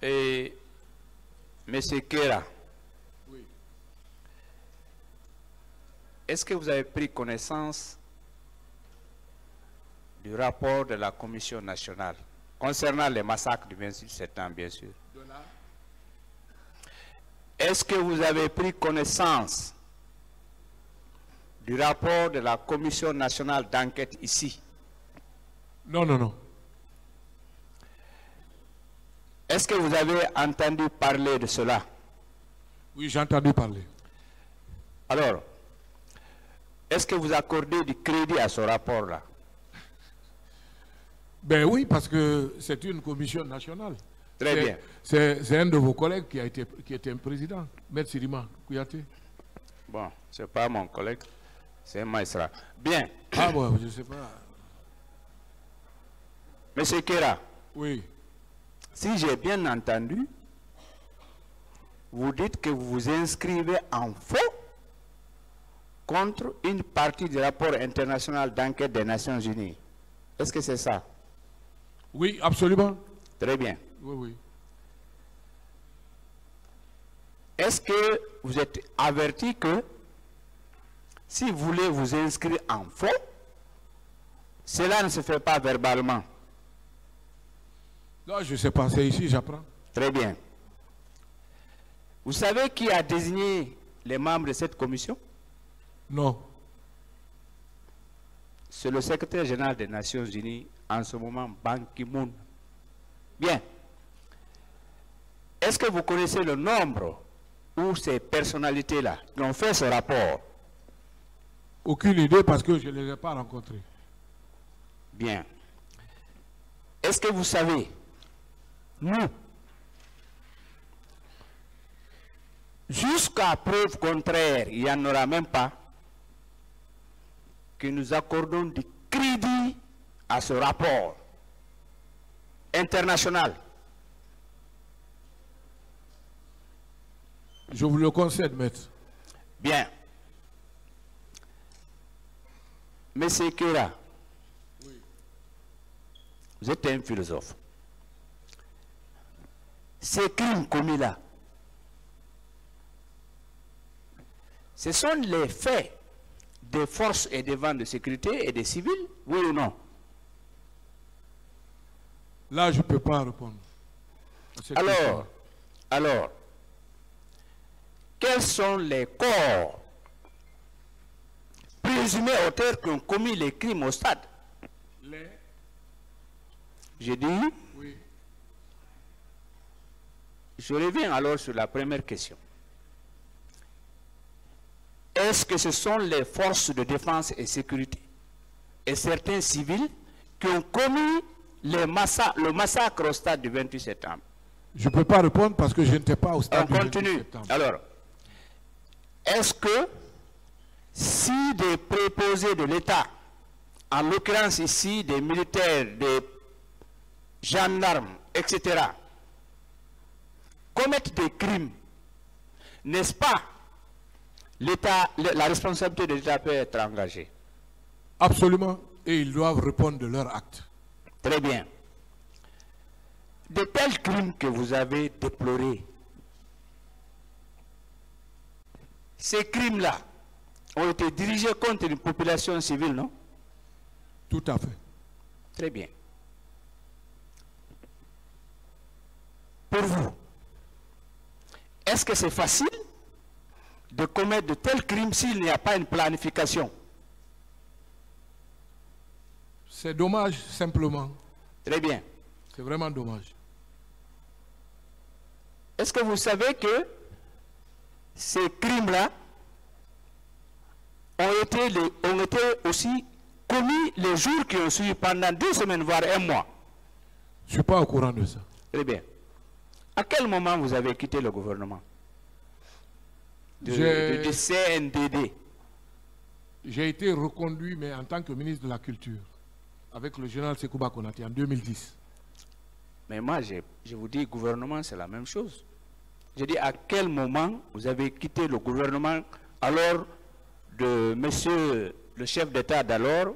Et Monsieur Kera, Oui. est-ce que vous avez pris connaissance du rapport de la Commission nationale concernant les massacres du 26 septembre, bien sûr? De là. Est-ce que vous avez pris connaissance du rapport de la Commission nationale d'enquête ici? Non, non, non. Est-ce que vous avez entendu parler de cela? Oui, j'ai entendu parler. Alors, est-ce que vous accordez du crédit à ce rapport-là? Ben oui, parce que c'est une commission nationale. Très bien. C'est un de vos collègues qui était un président, M. Sirima Kouyaté. Bon, ce n'est pas mon collègue, c'est un magistrat. Bien. Ah bon, je ne sais pas. Monsieur Kera, Oui. si j'ai bien entendu, vous dites que vous vous inscrivez en faux contre une partie du rapport international d'enquête des Nations Unies. Est-ce que c'est ça? Oui, absolument. Très bien. Oui, oui. Est-ce que vous êtes averti que si vous voulez vous inscrire en faux, cela ne se fait pas verbalement? Non, je ne sais pas, c'est ici, j'apprends. Très bien. Vous savez qui a désigné les membres de cette commission? Non. C'est le secrétaire général des Nations Unies, en ce moment, Ban Ki-moon. Bien. Est-ce que vous connaissez le nombre ou ces personnalités-là qui ont fait ce rapport? Aucune idée parce que je ne les ai pas rencontrés. Bien. Est-ce que vous savez, nous, jusqu'à preuve contraire, il n'y en aura même pas, que nous accordons du crédit à ce rapport international? Je vous le concède, maître. Bien. Monsieur Kera, Oui. vous êtes un philosophe. Ces crimes commis là, ce sont les faits des forces et des vents de sécurité et des civils, oui ou non? Là, je ne peux pas répondre. à cette question. Alors, quels sont les corps présumés auteurs qui ont commis les crimes au stade? J'ai dit, Oui. je reviens alors sur la première question. Est-ce que ce sont les forces de défense et sécurité et certains civils qui ont commis le massacre au stade du 28 septembre? Je ne peux pas répondre parce que je n'étais pas au stade On du continue. 28 septembre. Alors, est-ce que si des préposés de l'État, en l'occurrence ici des militaires, des gendarmes, etc., commettent des crimes, n'est-ce pas, l'État, la responsabilité de l'État peut être engagée? Absolument. Et ils doivent répondre de leurs actes. Très bien. De tels crimes que vous avez déplorés, ces crimes-là ont été dirigés contre une population civile, non? Tout à fait. Très bien. Pour vous, est-ce que c'est facile de commettre de tels crimes s'il n'y a pas une planification? C'est dommage, simplement. Très bien. C'est vraiment dommage. Est-ce que vous savez que ces crimes-là ont été aussi commis les jours qui ont suivi pendant 2 semaines, voire 1 mois? Je ne suis pas au courant de ça. Très bien. À quel moment vous avez quitté le gouvernement du CNDD? J'ai été reconduit, mais en tant que ministre de la Culture, avec le général Sekouba Konaté en 2010. Mais moi, je vous dis, gouvernement, c'est la même chose. Je dis, à quel moment vous avez quitté le gouvernement alors de monsieur le chef d'État d'alors,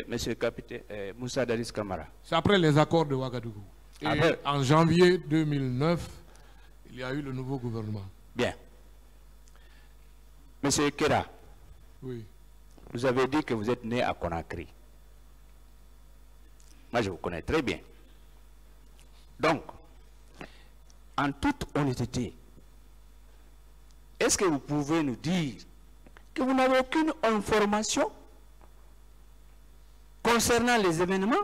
monsieur le capitaine Moussa Dadis Camara? C'est après les accords de Ouagadougou. Et en janvier 2009, il y a eu le nouveau gouvernement. Bien. Monsieur Kera, Oui. vous avez dit que vous êtes né à Conakry. Moi, je vous connais très bien. Donc, en toute honnêteté, est-ce que vous pouvez nous dire que vous n'avez aucune information concernant les événements?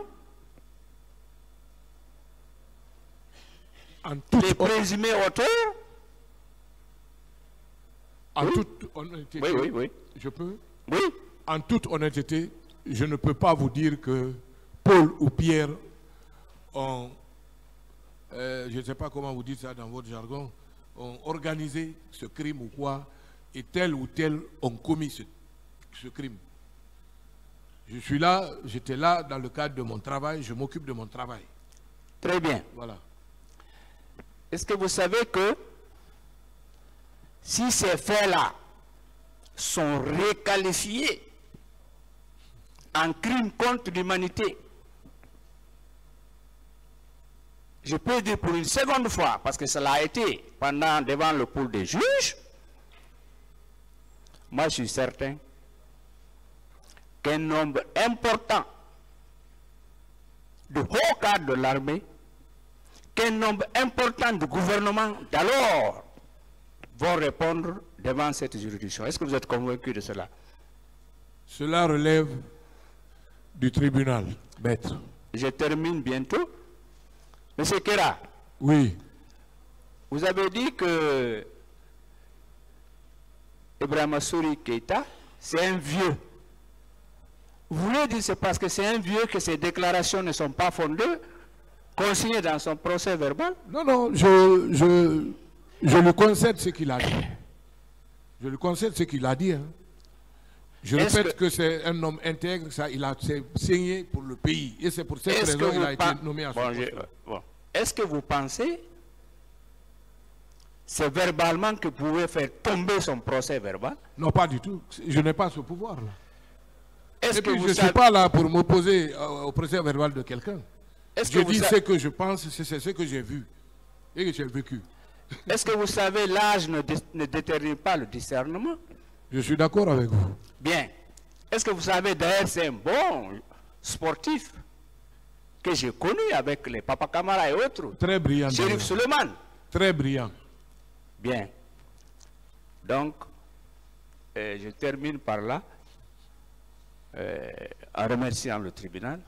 Les présumés auteurs? En toute honnêteté, oui. Je peux? Oui. En toute honnêteté, je ne peux pas vous dire que Paul ou Pierre ont, je ne sais pas comment vous dites ça dans votre jargon, ont organisé ce crime ou quoi, et tel ou tel ont commis ce crime. Je suis là, j'étais là dans le cadre de mon travail, je m'occupe de mon travail. Très bien. Voilà. Est-ce que vous savez que si ces faits-là sont requalifiés en crime contre l'humanité, je peux dire pour une seconde fois, parce que cela a été devant le pool des juges, moi je suis certain qu'un nombre important de hauts cadres de l'armée, qu'un nombre important de gouvernements d'alors vont répondre devant cette juridiction. Est-ce que vous êtes convaincu de cela? Cela relève du tribunal, maître. Je termine bientôt. Monsieur Kera, Oui. vous avez dit que Ibrahima Souri Keïta, c'est un vieux. Vous voulez dire que c'est parce que c'est un vieux que ses déclarations ne sont pas fondées, consignées dans son procès verbal? Non, non, je lui concède ce qu'il a dit. Je lui concède ce qu'il a dit. Hein. Je répète que c'est un homme intègre, ça, il a signé pour le pays. Et c'est pour cette raison qu'il a été nommé à ce poste. Est-ce que vous pensez, c'est verbalement que vous pouvez faire tomber son procès verbal? Non, pas du tout. Je n'ai pas ce pouvoir-là. Est-ce que je ne suis pas là pour m'opposer au procès verbal de quelqu'un. Je dis ce que je pense, c'est ce que j'ai vu et que j'ai vécu. Est-ce que vous savez, l'âge ne détermine pas le discernement? Je suis d'accord avec vous. Bien. Est-ce que vous savez, d'ailleurs, c'est un bon sportif que j'ai connu avec les Papa Camara et autres. Très brillant. Chérif Suleiman. Très brillant. Bien. Donc, je termine par là, en remerciant le tribunal.